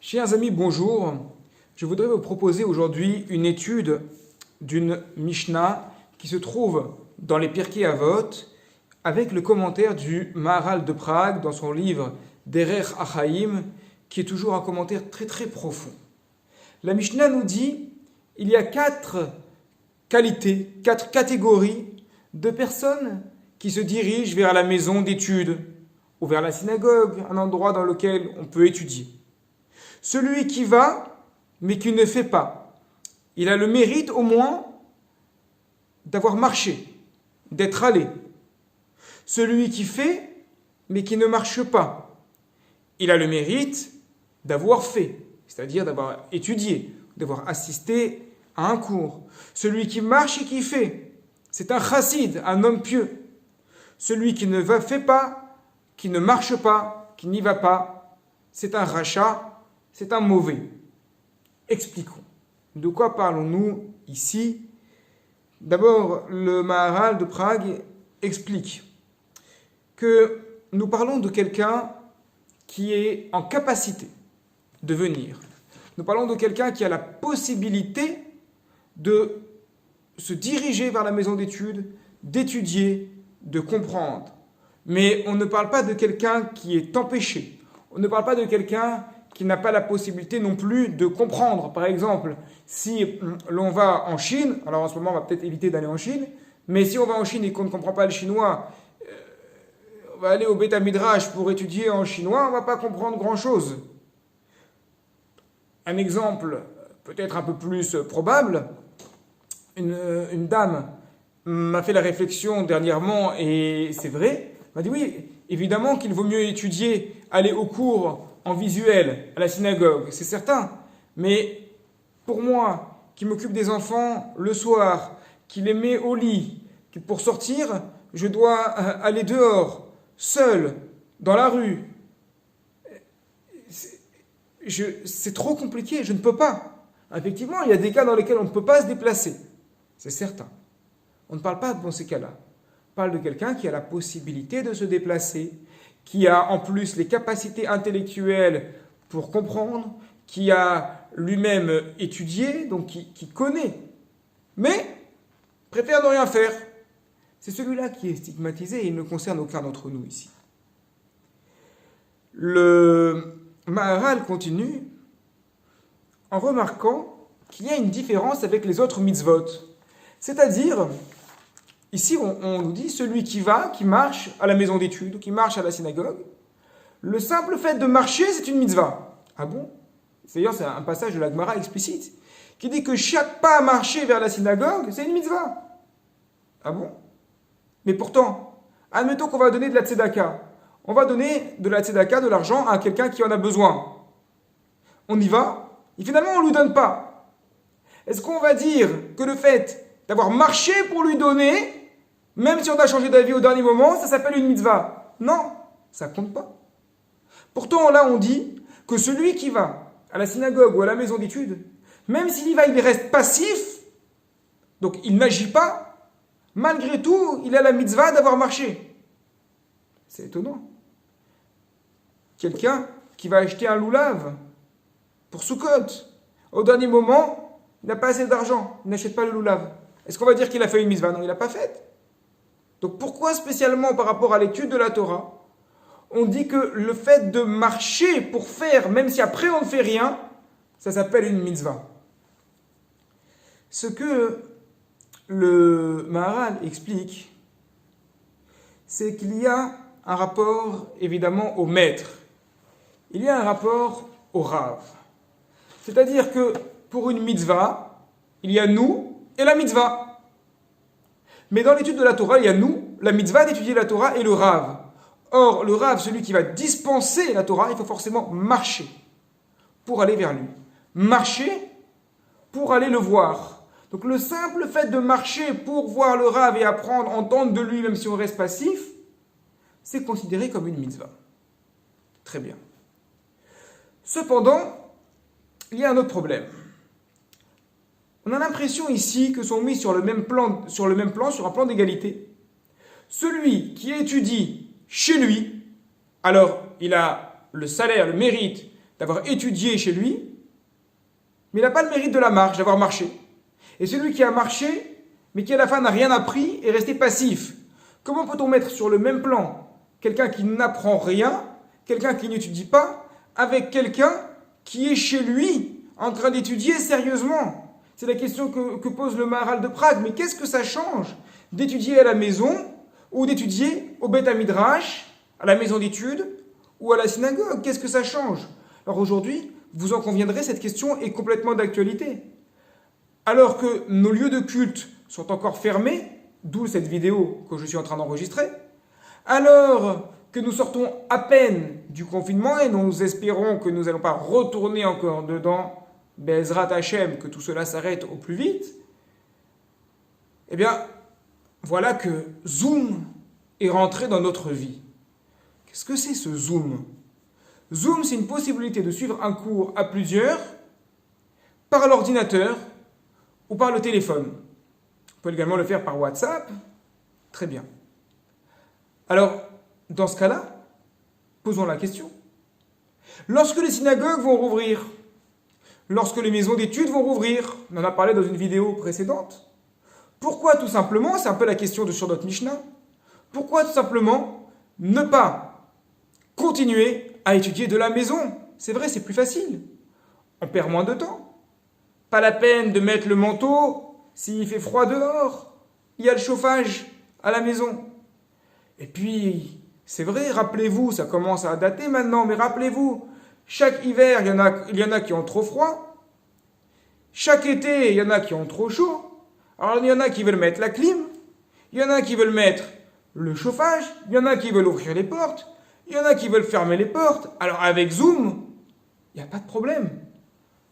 Chers amis, bonjour. Je voudrais vous proposer aujourd'hui une étude d'une Mishnah qui se trouve dans les Pirkei Avot avec le commentaire du Maharal de Prague dans son livre Derech HaChaim qui est toujours un commentaire très très profond. La Mishnah nous dit il y a 4 qualités, 4 catégories de personnes qui se dirigent vers la maison d'études ou vers la synagogue, un endroit dans lequel on peut étudier. Celui qui va, mais qui ne fait pas, il a le mérite au moins d'avoir marché, d'être allé. Celui qui fait, mais qui ne marche pas, il a le mérite d'avoir fait, c'est-à-dire d'avoir étudié, d'avoir assisté à un cours. Celui qui marche et qui fait, c'est un chassid, un homme pieux. Celui qui ne fait pas, qui ne marche pas, qui n'y va pas, c'est un rachat, c'est un mauvais. Expliquons. De quoi parlons-nous ici? D'abord, le Maharal de Prague explique que nous parlons de quelqu'un qui est en capacité de venir. Nous parlons de quelqu'un qui a la possibilité de se diriger vers la maison d'études, d'étudier, de comprendre. Mais on ne parle pas de quelqu'un qui est empêché. On ne parle pas de quelqu'un qui n'a pas la possibilité non plus de comprendre. Par exemple, si l'on va en Chine, alors en ce moment on va peut-être éviter d'aller en Chine, mais si on va en Chine et qu'on ne comprend pas le chinois, on va aller au Beth Midrash pour étudier en chinois, on ne va pas comprendre grand-chose. Un exemple peut-être un peu plus probable, une dame m'a fait la réflexion dernièrement, et c'est vrai, m'a dit oui, évidemment qu'il vaut mieux étudier, aller au cours en visuel, à la synagogue, c'est certain. Mais pour moi, qui m'occupe des enfants le soir, qui les met au lit, pour sortir, je dois aller dehors, seul, dans la rue. C'est trop compliqué, je ne peux pas. Effectivement, il y a des cas dans lesquels on ne peut pas se déplacer. C'est certain. On ne parle pas dans ces cas-là. On parle de quelqu'un qui a la possibilité de se déplacer, qui a en plus les capacités intellectuelles pour comprendre, qui a lui-même étudié, donc qui connaît, mais préfère ne rien faire. C'est celui-là qui est stigmatisé et il ne concerne aucun d'entre nous ici. Le Maharal continue en remarquant qu'il y a une différence avec les autres mitzvot. C'est-à-dire, ici, on nous dit, celui qui va, qui marche à la maison d'études, qui marche à la synagogue, le simple fait de marcher, c'est une mitzvah. Ah bon? D'ailleurs, c'est un passage de la Gemara explicite, qui dit que chaque pas à marcher vers la synagogue, c'est une mitzvah. Ah bon? Mais pourtant, admettons qu'on va donner de la tzedaka. On va donner de la tzedaka, de l'argent, à quelqu'un qui en a besoin. On y va, et finalement, on ne lui donne pas. Est-ce qu'on va dire que le fait d'avoir marché pour lui donner, même si on a changé d'avis au dernier moment, ça s'appelle une mitzvah? Non, ça compte pas. Pourtant, là, on dit que celui qui va à la synagogue ou à la maison d'études, même s'il y va, il reste passif, donc il n'agit pas, malgré tout, il a la mitzvah d'avoir marché. C'est étonnant. Quelqu'un qui va acheter un loulav pour Sukkot, au dernier moment, il n'a pas assez d'argent, il n'achète pas le loulav. Est-ce qu'on va dire qu'il a fait une mitzvah? Non, il ne l'a pas faite. Donc pourquoi spécialement par rapport à l'étude de la Torah, on dit que le fait de marcher pour faire, même si après on ne fait rien, ça s'appelle une mitzvah? Ce que le Maharal explique, c'est qu'il y a un rapport évidemment au maître. Il y a un rapport au rav. C'est-à-dire que pour une mitzvah, il y a nous et la mitzvah. Mais dans l'étude de la Torah, il y a nous, la mitzvah d'étudier la Torah et le rav. Or, le rav, celui qui va dispenser la Torah, il faut forcément marcher pour aller vers lui. Marcher pour aller le voir. Donc le simple fait de marcher pour voir le rav et apprendre, entendre de lui, même si on reste passif, c'est considéré comme une mitzvah. Très bien. Cependant, il y a un autre problème. On a l'impression ici que sont mis sur le même plan, sur un plan d'égalité, celui qui étudie chez lui, alors il a le salaire, le mérite d'avoir étudié chez lui, mais il n'a pas le mérite de la marche, d'avoir marché. Et celui qui a marché, mais qui à la fin n'a rien appris, est resté passif. Comment peut-on mettre sur le même plan quelqu'un qui n'apprend rien, quelqu'un qui n'étudie pas, avec quelqu'un qui est chez lui en train d'étudier sérieusement? C'est la question que pose le Maharal de Prague. Mais qu'est-ce que ça change d'étudier à la maison ou d'étudier au Beth Midrash, à la maison d'études ou à la synagogue? Qu'est-ce que ça change? Alors aujourd'hui, vous en conviendrez, cette question est complètement d'actualité. Alors que nos lieux de culte sont encore fermés, d'où cette vidéo que je suis en train d'enregistrer, alors que nous sortons à peine du confinement et nous espérons que nous n'allons pas retourner encore dedans, Be'ezrat Hashem, que tout cela s'arrête au plus vite, eh bien, voilà que Zoom est rentré dans notre vie. Qu'est-ce que c'est ce Zoom? Zoom, c'est une possibilité de suivre un cours à plusieurs par l'ordinateur ou par le téléphone. On peut également le faire par WhatsApp. Très bien. Alors, dans ce cas-là, posons la question. Lorsque les synagogues vont rouvrir, lorsque les maisons d'études vont rouvrir, on en a parlé dans une vidéo précédente, pourquoi tout simplement, c'est un peu la question sur notre Mishnah, pourquoi tout simplement ne pas continuer à étudier de la maison? C'est vrai, c'est plus facile. On perd moins de temps. Pas la peine de mettre le manteau s'il fait froid dehors. Il y a le chauffage à la maison. Et puis, c'est vrai, rappelez-vous, ça commence à dater maintenant, mais rappelez-vous, chaque hiver, il y en a qui ont trop froid. Chaque été, il y en a qui ont trop chaud. Alors, il y en a qui veulent mettre la clim. Il y en a qui veulent mettre le chauffage. Il y en a qui veulent ouvrir les portes. Il y en a qui veulent fermer les portes. Alors, avec Zoom, il n'y a pas de problème.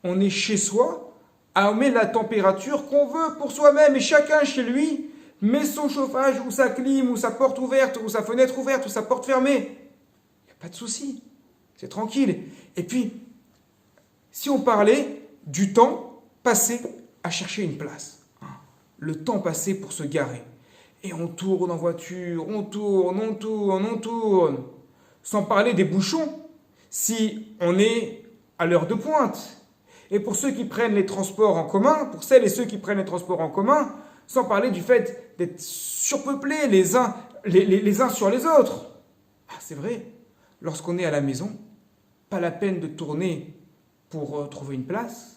On est chez soi, à mettre la température qu'on veut pour soi-même. Et chacun chez lui met son chauffage, ou sa clim, ou sa porte ouverte, ou sa fenêtre ouverte, ou sa porte fermée. Il n'y a pas de souci. C'est tranquille. Et puis, si on parlait du temps passé à chercher une place, le temps passé pour se garer, et on tourne en voiture, on tourne, sans parler des bouchons, si on est à l'heure de pointe. Et pour ceux qui prennent les transports en commun, pour celles et ceux qui prennent les transports en commun, sans parler du fait d'être surpeuplés les uns sur les autres. Ah, c'est vrai, lorsqu'on est à la maison, pas la peine de tourner pour trouver une place,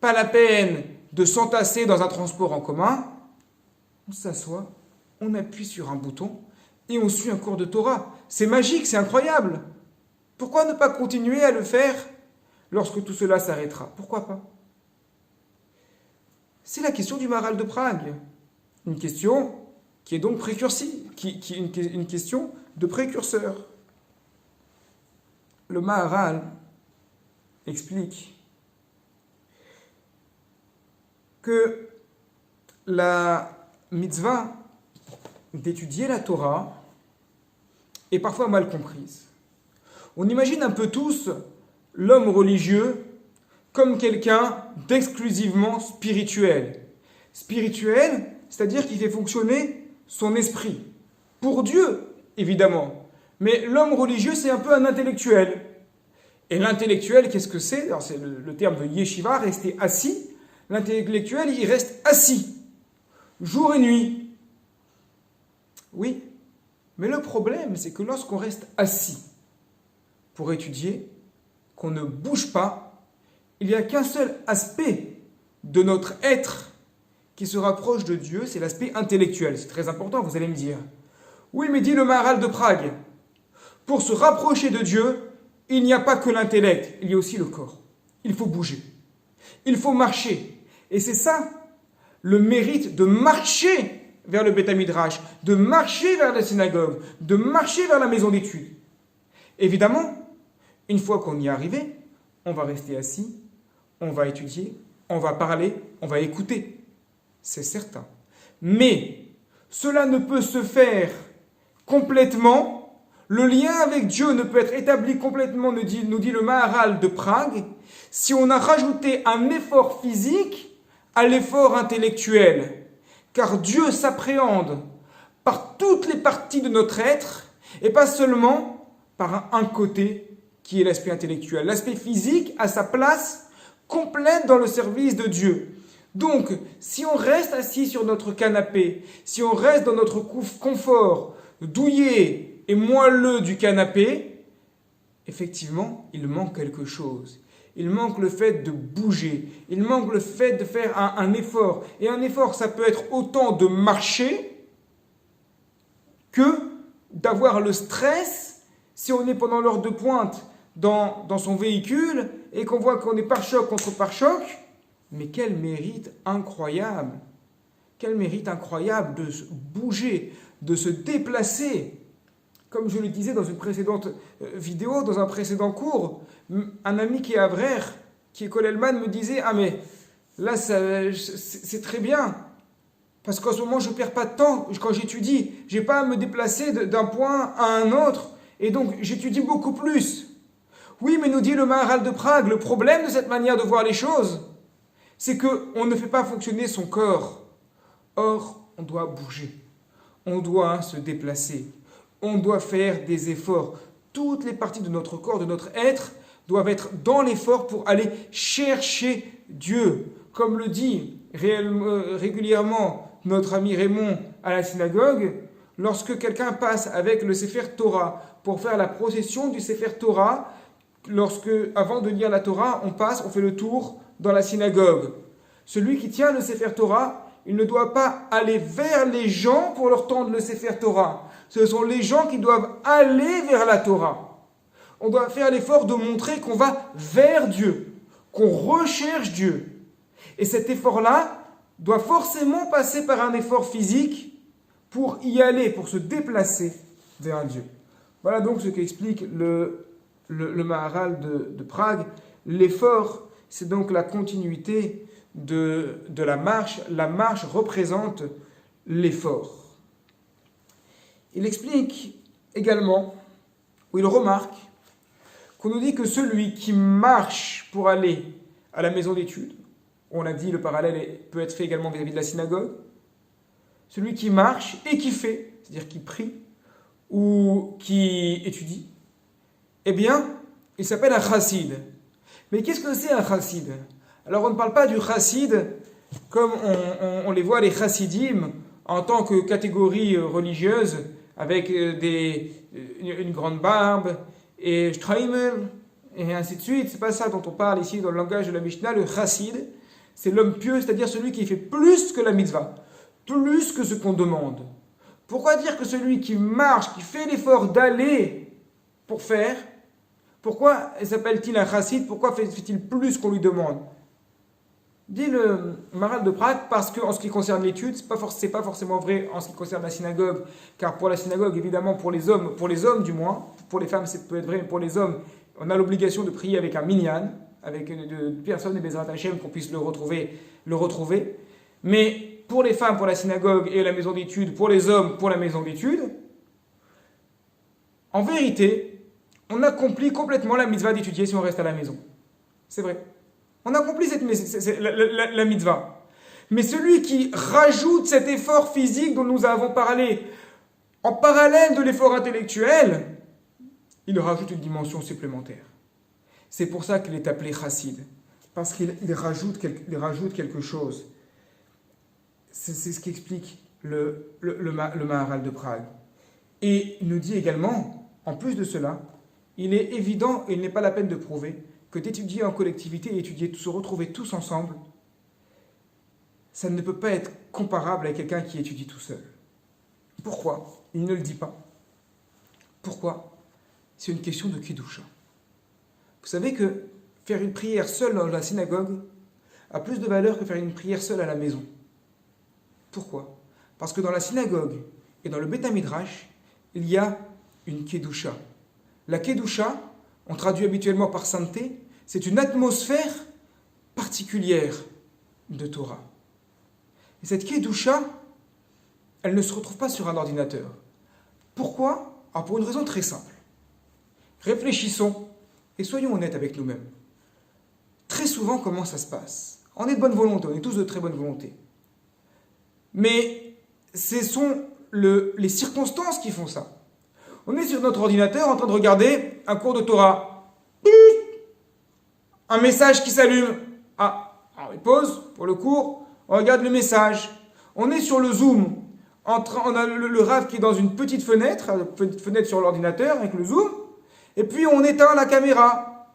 pas la peine de s'entasser dans un transport en commun. On s'assoit, on appuie sur un bouton et on suit un cours de Torah. C'est magique, c'est incroyable. Pourquoi ne pas continuer à le faire lorsque tout cela s'arrêtera? Pourquoi pas? C'est la question du Maharal de Prague. Une question qui est donc précursive, une question de précurseur. Le Maharal explique que la mitzvah d'étudier la Torah est parfois mal comprise. On imagine un peu tous l'homme religieux comme quelqu'un d'exclusivement spirituel. Spirituel, c'est-à-dire qu'il fait fonctionner son esprit. Pour Dieu, évidemment. Mais l'homme religieux, c'est un peu un intellectuel. Et l'intellectuel, qu'est-ce que c'est? Alors, c'est le terme de yeshiva, rester assis. L'intellectuel, il reste assis, jour et nuit. Oui, mais le problème, c'est que lorsqu'on reste assis pour étudier, qu'on ne bouge pas, il n'y a qu'un seul aspect de notre être qui se rapproche de Dieu, c'est l'aspect intellectuel. C'est très important, vous allez me dire. Oui, mais dit le Maharal de Prague, pour se rapprocher de Dieu, il n'y a pas que l'intellect, il y a aussi le corps. Il faut bouger. Il faut marcher. Et c'est ça, le mérite de marcher vers le Beth Midrash, de marcher vers la synagogue, de marcher vers la maison d'études. Évidemment, une fois qu'on y est arrivé, on va rester assis, on va étudier, on va parler, on va écouter. C'est certain. Mais cela ne peut se faire complètement. Le lien avec Dieu ne peut être établi complètement, nous dit le Maharal de Prague, si on a rajouté un effort physique à l'effort intellectuel. Car Dieu s'appréhende par toutes les parties de notre être et pas seulement par un côté qui est l'aspect intellectuel. L'aspect physique a sa place complète dans le service de Dieu. Donc, si on reste assis sur notre canapé, si on reste dans notre confort douillet et moelleux du canapé, effectivement, il manque quelque chose. Il manque le fait de bouger. Il manque le fait de faire un effort. Et un effort, ça peut être autant de marcher que d'avoir le stress si on est pendant l'heure de pointe dans son véhicule et qu'on voit qu'on est pare-choc contre pare-choc. Mais quel mérite incroyable! Quel mérite incroyable de se bouger, de se déplacer. Comme je le disais dans une précédente vidéo, dans un précédent cours, un ami qui est Avrer, qui est Kolelman, me disait « Ah mais là, c'est très bien, parce qu'en ce moment, je ne perds pas de temps quand j'étudie. Je n'ai pas à me déplacer d'un point à un autre, et donc j'étudie beaucoup plus. » Oui, mais nous dit le Maharal de Prague, le problème de cette manière de voir les choses, c'est qu'on ne fait pas fonctionner son corps. Or, on doit bouger, on doit se déplacer, on doit faire des efforts. Toutes les parties de notre corps, de notre être, doivent être dans l'effort pour aller chercher Dieu. Comme le dit régulièrement notre ami Raymond à la synagogue, lorsque quelqu'un passe avec le Sefer Torah pour faire la procession du Sefer Torah, avant de lire la Torah, on fait le tour dans la synagogue. Celui qui tient le Sefer Torah, il ne doit pas aller vers les gens pour leur tendre le Sefer Torah. Ce sont les gens qui doivent aller vers la Torah. On doit faire l'effort de montrer qu'on va vers Dieu, qu'on recherche Dieu. Et cet effort-là doit forcément passer par un effort physique pour y aller, pour se déplacer vers Dieu. Voilà donc ce qu'explique le Maharal de Prague. L'effort, c'est donc la continuité de la marche. La marche représente l'effort. Il explique également, ou il remarque, qu'on nous dit que celui qui marche pour aller à la maison d'études, on l'a dit, le parallèle peut être fait également vis-à-vis de la synagogue, celui qui marche et qui fait, c'est-à-dire qui prie ou qui étudie, eh bien, il s'appelle un chassid. Mais qu'est-ce que c'est un chassid? Alors, on ne parle pas du chassid comme on les voit, les chassidim, en tant que catégorie religieuse, avec une grande barbe, et Streimer, et ainsi de suite. C'est pas ça dont on parle ici dans le langage de la Mishnah. Le chassid, c'est l'homme pieux, c'est-à-dire celui qui fait plus que la mitzvah, plus que ce qu'on demande. Pourquoi dire que celui qui marche, qui fait l'effort d'aller pour faire, pourquoi s'appelle-t-il un chassid? Pourquoi fait-il plus qu'on lui demande? Dit le Maharal de Prague, parce qu'en ce qui concerne l'étude, c'est pas forcément vrai en ce qui concerne la synagogue, car pour la synagogue, évidemment, pour les hommes du moins, pour les femmes, ça peut être vrai, mais pour les hommes, on a l'obligation de prier avec un minyan, avec une personne et Bezrat Hashem qu'on puisse le retrouver. Mais pour les femmes, pour la synagogue et la maison d'études, pour les hommes, pour la maison d'études, en vérité, on accomplit complètement la mitzvah d'étudier si on reste à la maison. C'est vrai. On accomplit la mitzvah. Mais celui qui rajoute cet effort physique dont nous avons parlé, en parallèle de l'effort intellectuel, il rajoute une dimension supplémentaire. C'est pour ça qu'il est appelé chassid, parce qu'il rajoute quelque chose. C'est ce qu'explique le Maharal de Prague. Et il nous dit également, en plus de cela, il est évident, et il n'est pas la peine de prouver, que d'étudier en collectivité et se retrouver tous ensemble, ça ne peut pas être comparable à quelqu'un qui étudie tout seul. Pourquoi? Il ne le dit pas. Pourquoi? C'est une question de Kedusha. Vous savez que faire une prière seule dans la synagogue a plus de valeur que faire une prière seule à la maison. Pourquoi? Parce que dans la synagogue et dans le Beth Midrash, il y a une Kedusha. La Kedusha, on traduit habituellement par sainteté, c'est une atmosphère particulière de Torah. Et cette Kedusha, elle ne se retrouve pas sur un ordinateur. Pourquoi? Alors pour une raison très simple. Réfléchissons et soyons honnêtes avec nous-mêmes. Très souvent, comment ça se passe? On est de bonne volonté, on est tous de très bonne volonté. Mais ce sont les circonstances qui font ça. On est sur notre ordinateur en train de regarder un cours de Torah. Un message qui s'allume. Ah, on pause pour le cours, on regarde le message. On est sur le Zoom. On a le Rav qui est dans une petite fenêtre sur l'ordinateur avec le Zoom. Et puis on éteint la caméra.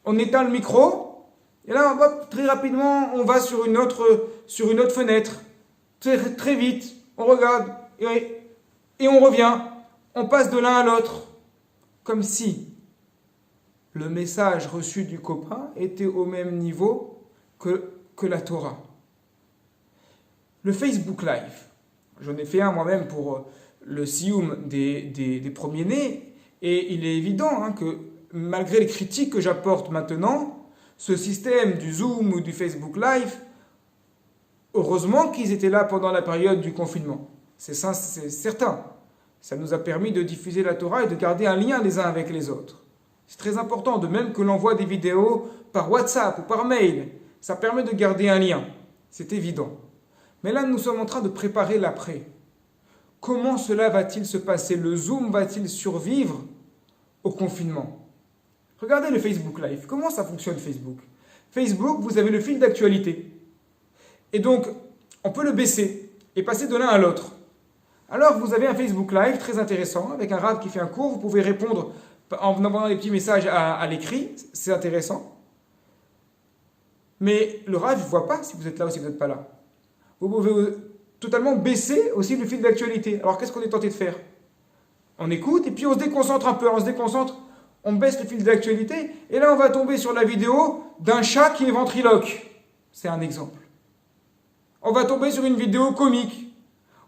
On éteint le micro. Et là, hop, très rapidement, on va sur une autre fenêtre. Très, très vite. On regarde. Et on revient. On passe de l'un à l'autre. Comme si le message reçu du copain était au même niveau que la Torah. Le Facebook Live. J'en ai fait un moi-même pour le Sioum des premiers-nés. Et il est évident que malgré les critiques que j'apporte maintenant, ce système du Zoom ou du Facebook Live, heureusement qu'ils étaient là pendant la période du confinement. C'est certain. Ça nous a permis de diffuser la Torah et de garder un lien les uns avec les autres. C'est très important, de même que l'on voit des vidéos par WhatsApp ou par mail. Ça permet de garder un lien. C'est évident. Mais là, nous sommes en train de préparer l'après. Comment cela va-t-il se passer? Le Zoom va-t-il survivre au confinement? Regardez le Facebook Live. Comment ça fonctionne Facebook? Facebook, vous avez le fil d'actualité. Et donc, on peut le baisser et passer de l'un à l'autre. Alors, vous avez un Facebook Live très intéressant, avec un Rav qui fait un cours. Vous pouvez répondre en envoyant des petits messages à l'écrit. C'est intéressant. Mais le Rav ne voit pas si vous êtes là ou si vous n'êtes pas là. Vous pouvez totalement baisser aussi le fil d'actualité. Alors, qu'est-ce qu'on est tenté de faire? On écoute et puis on se déconcentre un peu. On se déconcentre, on baisse le fil d'actualité. Et là, on va tomber sur la vidéo d'un chat qui est ventriloque. C'est un exemple. On va tomber sur une vidéo comique.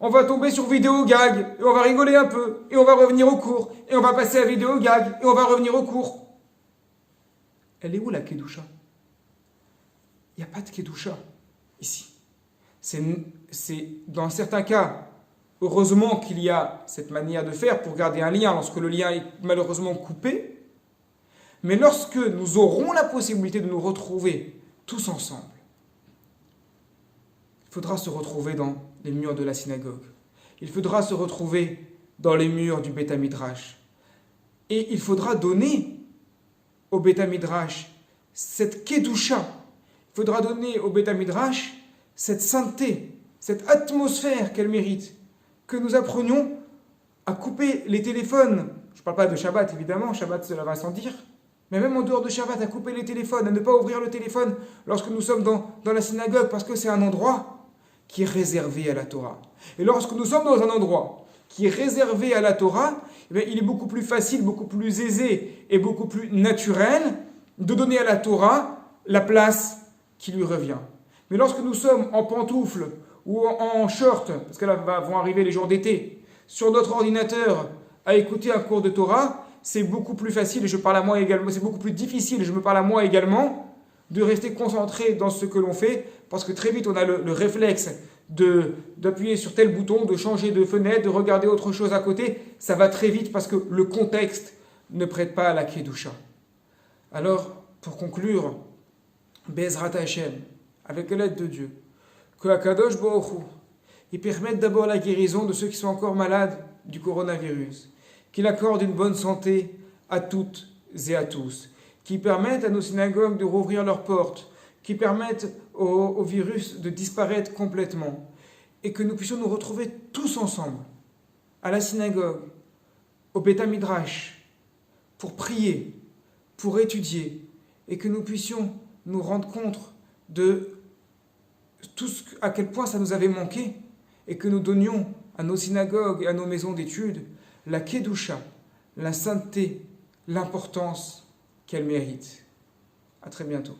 On va tomber sur vidéo gag. Et on va rigoler un peu. Et on va revenir au cours. Et on va passer à vidéo gag. Et on va revenir au cours. Elle est où la Kedusha? Il n'y a pas de Kedusha ici. C'est dans certains cas, heureusement qu'il y a cette manière de faire pour garder un lien lorsque le lien est malheureusement coupé. Mais lorsque nous aurons la possibilité de nous retrouver tous ensemble, il faudra se retrouver dans les murs de la synagogue. Il faudra se retrouver dans les murs du Beth Midrash. Et il faudra donner au Beth Midrash cette Kedusha. Il faudra donner au Beth Midrash cette sainteté, cette atmosphère qu'elle mérite. Que nous apprenions à couper les téléphones. Je ne parle pas de Shabbat, évidemment. Shabbat, cela va sans dire. Mais même en dehors de Shabbat, à couper les téléphones, à ne pas ouvrir le téléphone lorsque nous sommes dans la synagogue, parce que c'est un endroit qui est réservé à la Torah. Et lorsque nous sommes dans un endroit qui est réservé à la Torah, eh bien, il est beaucoup plus facile, beaucoup plus aisé et beaucoup plus naturel de donner à la Torah la place qui lui revient. Mais lorsque nous sommes en pantoufles ou en short, parce que là vont arriver les jours d'été, sur notre ordinateur à écouter un cours de Torah, c'est beaucoup plus facile, et je parle à moi également, c'est beaucoup plus difficile, et je me parle à moi également, de rester concentré dans ce que l'on fait, parce que très vite on a le réflexe d'appuyer sur tel bouton, de changer de fenêtre, de regarder autre chose à côté. Ça va très vite parce que le contexte ne prête pas à la Kedusha. Alors, pour conclure, Bezrat Hashem, avec l'aide de Dieu, que Akadosh Baruch Hu, il permette d'abord la guérison de ceux qui sont encore malades du coronavirus, qu'il accorde une bonne santé à toutes et à tous, qu'il permette à nos synagogues de rouvrir leurs portes, qui permettent au virus de disparaître complètement, et que nous puissions nous retrouver tous ensemble, à la synagogue, au Beth Midrash, pour prier, pour étudier, et que nous puissions nous rendre compte de à quel point ça nous avait manqué, et que nous donnions à nos synagogues et à nos maisons d'études la Kedusha, la sainteté, l'importance qu'elles méritent. À très bientôt.